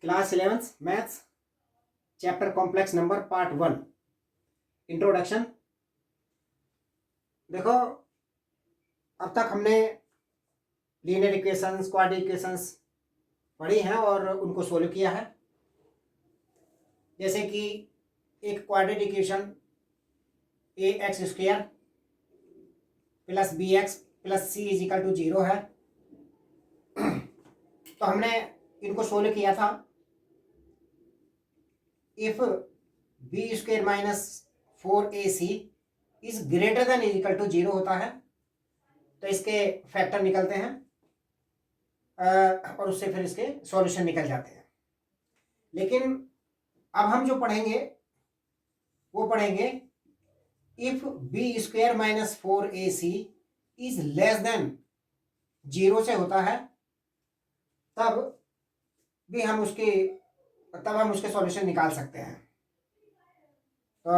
Class 11th maths chapter complex number part 1 introduction. देखो, अब तक हमने लीनियर इक्वेशंस, क्वाड्रेटिक इक्वेशंस पढ़ी हैं और उनको सोल्व किया है। जैसे कि एक quadratic equation a x square plus b x plus c is equal to 0 है। तो हमने इनको सोल्व किया था। If b square minus 4ac is greater than is equal to 0 होता है तो इसके फैक्टर निकलते हैं और उससे फिर इसके सॉल्यूशन निकल जाते हैं। लेकिन अब हम जो पढ़ेंगे वो पढ़ेंगे if b square minus 4ac is less than 0 से होता है तब हम उसके सॉल्यूशन निकाल सकते हैं। तो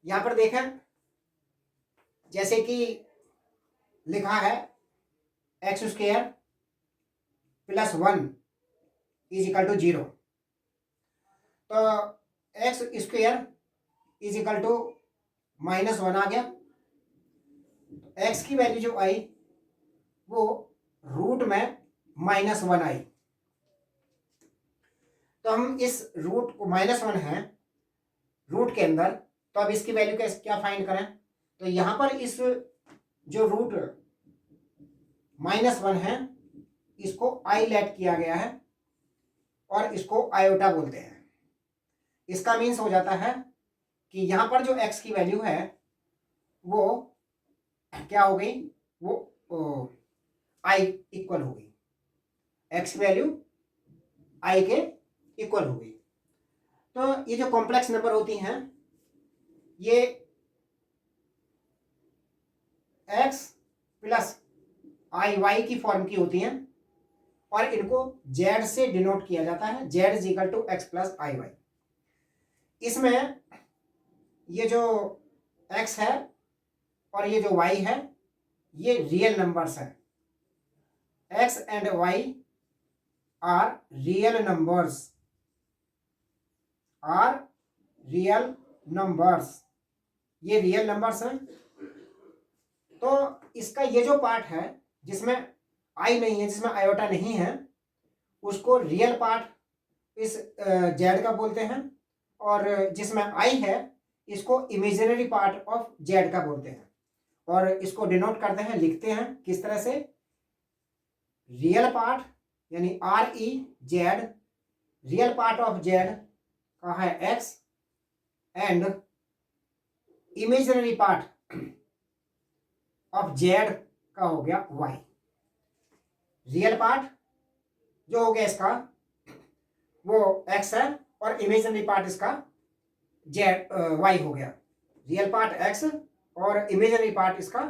यहाँ पर देखें, जैसे कि लिखा है x square plus 1 is equal to 0। तो x square is equal to -1 आ गया। एक्स की वैल्यू जो आई वो रूट में -1 आई। तो हम इस रूट को -1 है रूट के अंदर, तो अब इसकी वैल्यू क्या फाइंड करें। तो यहां पर इस जो रूट -1 है इसको आई लेट किया गया है और इसको आयोटा बोलते हैं। इसका मीन्स हो जाता है कि यहां पर जो x की वैल्यू है वो क्या हो गई, वो i इक्वल हो गई, x की वैल्यू i के इक्वल हो गई। तो ये जो कॉम्प्लेक्स नंबर होती हैं ये x प्लस आई वाई की फॉर्म की होती हैं और इनको z से डिनोट किया जाता है। z is equal to x plus i y. इसमें ये जो x है और ये जो y है ये रियल नंबर्स हैं। x and y are real numbers, ये रियल नंबर्स हैं। तो इसका ये जो पार्ट है जिसमें आई नहीं है, जिसमें आयोटा नहीं है, उसको रियल पार्ट इस जेड का बोलते हैं और जिसमें आई है इसको इमेजिनरी पार्ट ऑफ जेड का बोलते हैं। और इसको डिनोट करते हैं, लिखते हैं किस तरह से, रियल पार्ट यानी REZ, real part of Z का है x and imaginary part of Z का हो गया y। रियल पार्ट जो हो गया इसका वो x है और इमेजिनरी पार्ट इसका जेड y हो गया। रियल पार्ट x और इमेजिनरी पार्ट इसका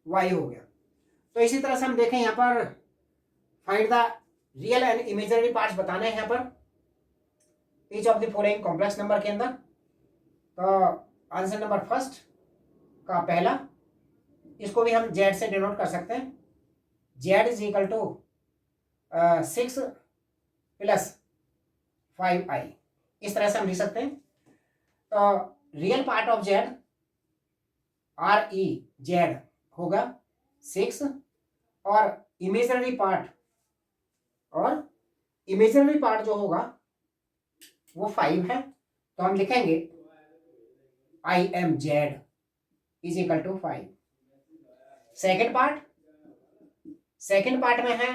y हो गया। तो इसी तरह से हम देखें यहाँ पर find the real and imaginary parts बताने हैं यहाँ पर each of the following complex number के अंदर। तो आंसर नंबर फर्स्ट का पहला, इसको भी हम जेड से डिनोट कर सकते हैं। Z is equal to 6 plus 5i, इस तरह से हम लिख सकते हैं। तो real part of z REZ होगा 6 और इमेजिनरी पार्ट जो होगा वो 5 है। तो हम लिखेंगे IMZ is equal to 5। Second part में है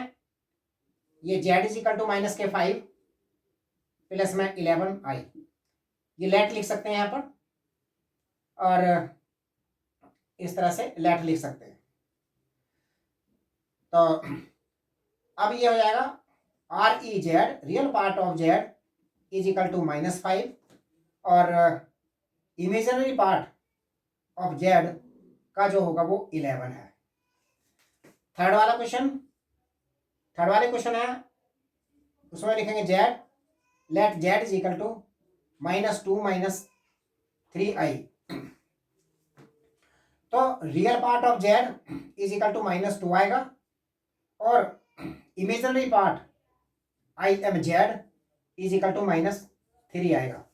ये z is equal to -5 plus में 11i, ये लेट लिख सकते हैं यहाँ पर और इस तरह से लेट लिख सकते हैं। तो अब ये हो जाएगा REZ real part of z is equal to -5 और इमेजिनरी पार्ट ऑफ z का जो होगा वो 11 है। थर्ड वाले क्वेश्चन है, उसमें लिखेंगे z let z is equal to -2 -3i। तो real part of z is equal to -2 आएगा और imaginary part IMZ is equal to -3 आएगा।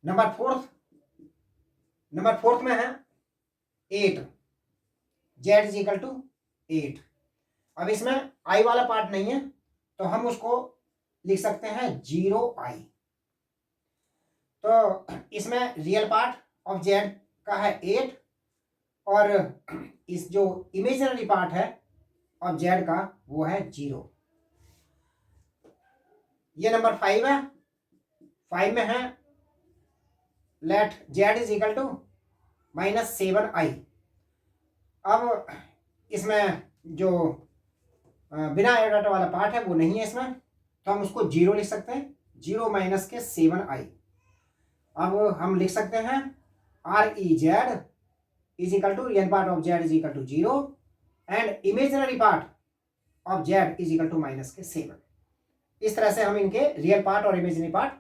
नंबर फोर्थ में है 8, जेड इज इक्वल टू 8। अब इसमें आई वाला पार्ट नहीं है तो हम उसको लिख सकते हैं 0i। तो इसमें रियल पार्ट ऑफ जेड का है 8 और इस जो इमेजिनरी पार्ट है ऑफ जेड का वो है 0। ये नंबर 5 है। 5 में है let z is equal to -7i। अब इसमें जो बिना एडट वाला पार्ट है वो नहीं है इसमें, तो हम उसको 0 लिख सकते हैं। 0 माइनस के 7i। अब हम लिख सकते हैं REZ is equal to real part of z is equal to 0 and imaginary part of z is equal to -7। इस तरह से हम इनके रियल पार्ट और इमेजिनरी पार्ट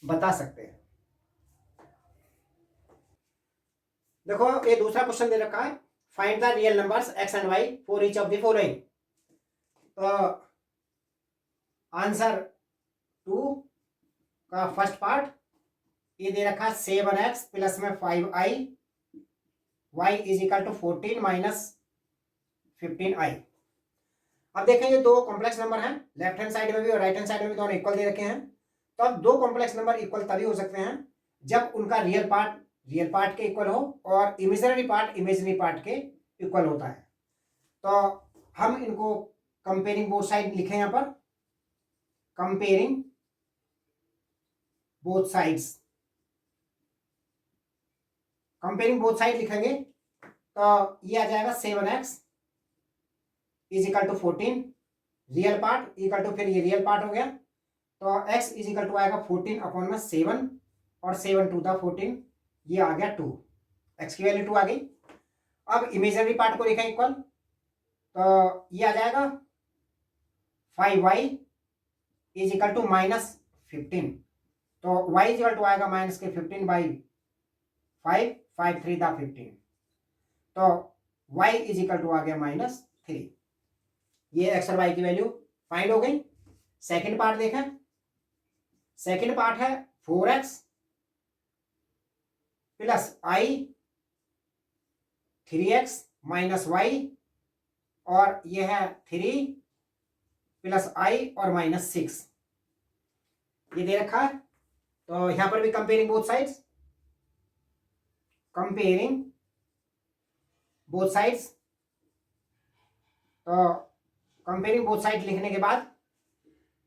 बता सकते हैं। देखो ये दूसरा क्वेश्चन दे रखा है, find the real numbers x and y for each of the following. तो आंसर 2 का फर्स्ट पार्ट ये दे रखा है 7x प्लस में 5i y is equal to 14 minus 15i। अब देखें ये दो कॉम्प्लेक्स नंबर हैं, लेफ्ट हैंड साइड में भी और राइट हैंड साइड में भी दोनों इक्वल दे रखे हैं। तो अब दो कॉम्प्लेक्स नंबर इक्वल तभी हो सकते हैं जब उनका रियल पार्ट के इक्वल हो और इमेजिनरी पार्ट के इक्वल होता है। तो हम इनको कंपेयरिंग बोथ साइड लिखें, यहां पर comparing both sides. Comparing both side लिखेंगे तो ये आ जाएगा 7x is equal to 14 real part equal to, फिर ये रियल पार्ट हो गया तो x इज इक्वल टू आएगा 14 अपॉन में 7 और 7 टू द 14, ये आ गया 2, x की वैल्यू 2 आ गई। अब इमेजिनरी पार्ट को लिखें इक्वल, तो ये आ जाएगा 5y इज इक्वल टू -15। तो y इज इक्वल टू आएगा -15/5, 5 3 द 15, तो y इज इक्वल टू आ गया -3। ये x और y की वैल्यू फाइंड हो गई। सेकंड पार्ट देखें, सेकंड पार्ट है 4x plus i 3x minus y और ये है 3 प्लस i और -6, ये दे रखा है। तो यहां पर भी कंपेयरिंग बोथ साइड्स, तो कंपेयरिंग बोथ साइड लिखने के बाद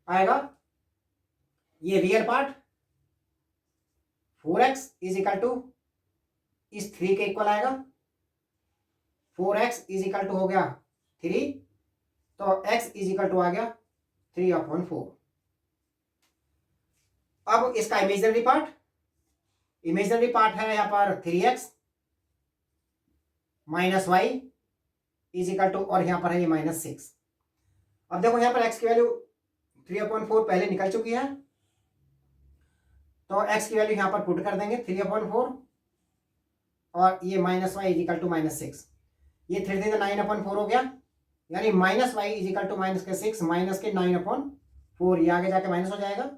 आएगा ये real part 4x is equal to इस 3 के इक्वल आएगा। 4x इज इक्वल टू हो गया 3, तो x इज इक्वल टू आ गया 3/4। अब इसका इमेजिनरी पार्ट है यहां पर 3x minus y is equal to, और यहां पर है ये -6। अब देखो यहां पर x की वैल्यू 3/4 पहले निकल चुकी है, तो x की वैल्यू यहां पर पुट कर देंगे 3/4 और ये -y इज इक्वल टू -6, ये 3 3 9/4 हो गया, यानी -y is equal to -6 minus के 9/4, ये आगे जाके माइनस हो जाएगा।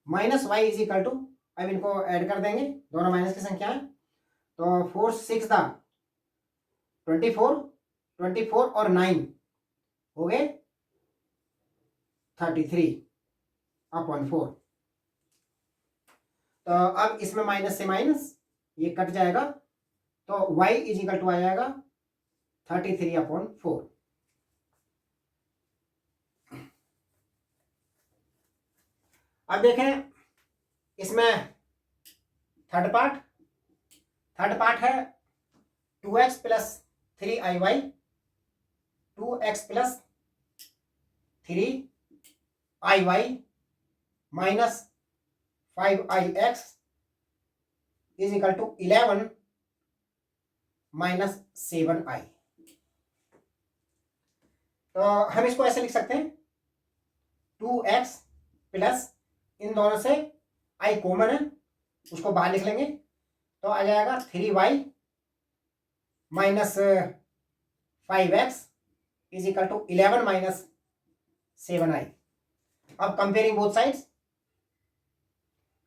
-y इज इक्वल टू, अब इनको ऐड कर देंगे, दोनों माइनस की संख्या है, तो 4 6 दा 24 और 9 हो गए 33/4। तो अब इसमें माइनस से माइनस ये कट जाएगा, तो y इज इक्वल टू आ जाएगा 33/4। अब देखें इसमें थर्ड पार्ट है 2x plus 3iy, 2x plus 3iy minus 5ix is equal to 11 minus 7i। तो हम इसको ऐसे लिख सकते हैं 2x प्लस, इन दोनों से i कॉमन है उसको बाहर लिख लेंगे, तो आ जाएगा 3y minus 5x is equal to 11 minus 7i। अब comparing both sides,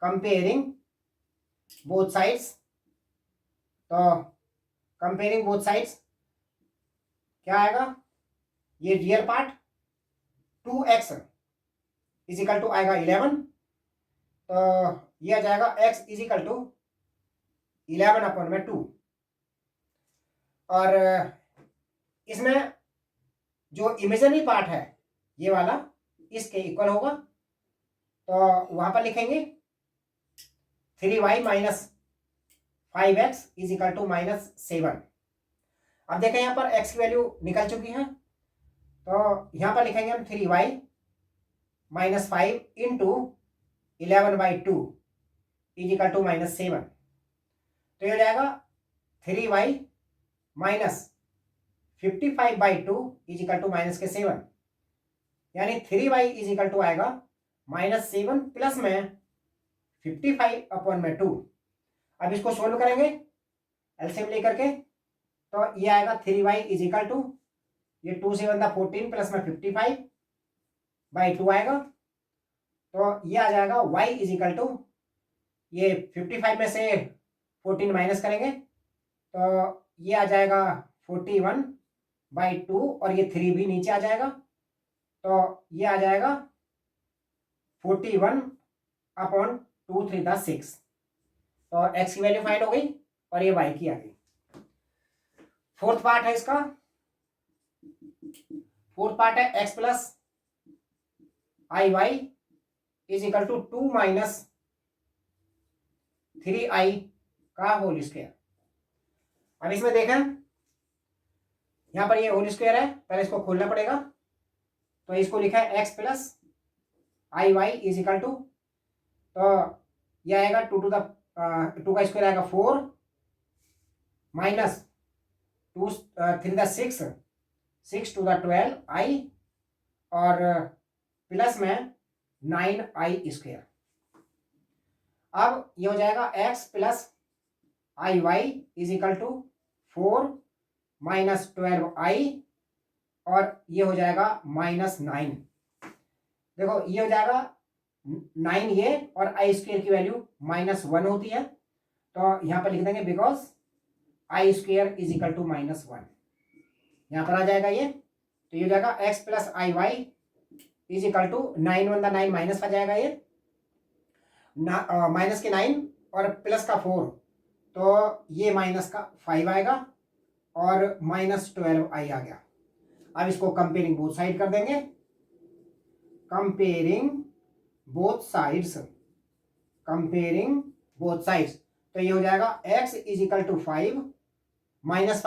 comparing both sides, तो कंपेयरिंग बोथ साइड्स क्या आएगा, ये real part 2x is equal to आएगा 11, तो ये आ जाएगा x इज इक्वल टू 11/2, और इसमें जो इमेजिनरी पार्ट है ये वाला इसके इक्वल होगा, तो वहां पर लिखेंगे 3y minus 5x is equal to -7। अब देखें यहाँ पर x की वैल्यू निकल चुकी है, तो यहाँ पर लिखेंगे हम 3y minus 5 into 11/2 is equal to -7, तो ये हो जाएगा 3y minus 55/2 is equal to -7, यानी 3y इज इक्वल टू आएगा -7 प्लस में 55/2। अब इसको सोल्व करेंगे एलसीएम लेकर के, तो ये आएगा 3y इज इक्वल टू, ये 2 से 14 प्लस में 55/2 आएगा, तो ये आ जाएगा y इज इक्वल टू, ये 55 में से 14 माइनस करेंगे तो ये आ जाएगा 41/2, और ये 3 भी नीचे आ जाएगा, तो ये आ जाएगा 41/2 3 6, तो x की वैल्यू फाइंड हो गई और ये y की आ गई। फोर्थ पार्ट है इसका, फोर्थ पार्ट है x plus i y is equal to 2 minus 3i का होल स्क्वायर। अब इसमें देखें यहां पर ये होल स्क्वायर है, पहले इसको खोलना पड़ेगा, तो इसको लिखा है x plus i y is equal to, तो यह आएगा 2 का स्क्वायर आएगा 4 माइनस 2 3 6 6 2 12 i, और प्लस में 9i स्क्वायर। अब ये हो जाएगा x plus i y is equal to 4 minus 12i, और ये हो जाएगा -9। देखो ये हो जाएगा 9 ये, और आई स्क्वायर की वैल्यू -1 होती है, तो यहां पर लिख देंगे because i square is equal to -1, यहां पर आ जाएगा ये, तो ये हो जाएगा x plus i y is equal to 9 1 9 minus आ जाएगा ये, माइनस के 9 और प्लस का 4, तो ये माइनस का 5 आएगा और -12i आ गया। अब इसको कंपेयरिंग बोथ साइड कर देंगे, comparing both sides, comparing both sides, तो ये हो जाएगा x is equal to 5 -5, minus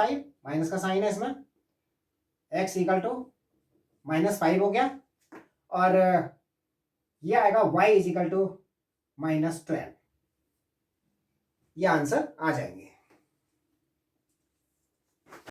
का साइन है इसमें, x इक्वल टू -5 हो गया, और ये आएगा y इज इक्वल टू -12, ये आंसर आ जाएंगे।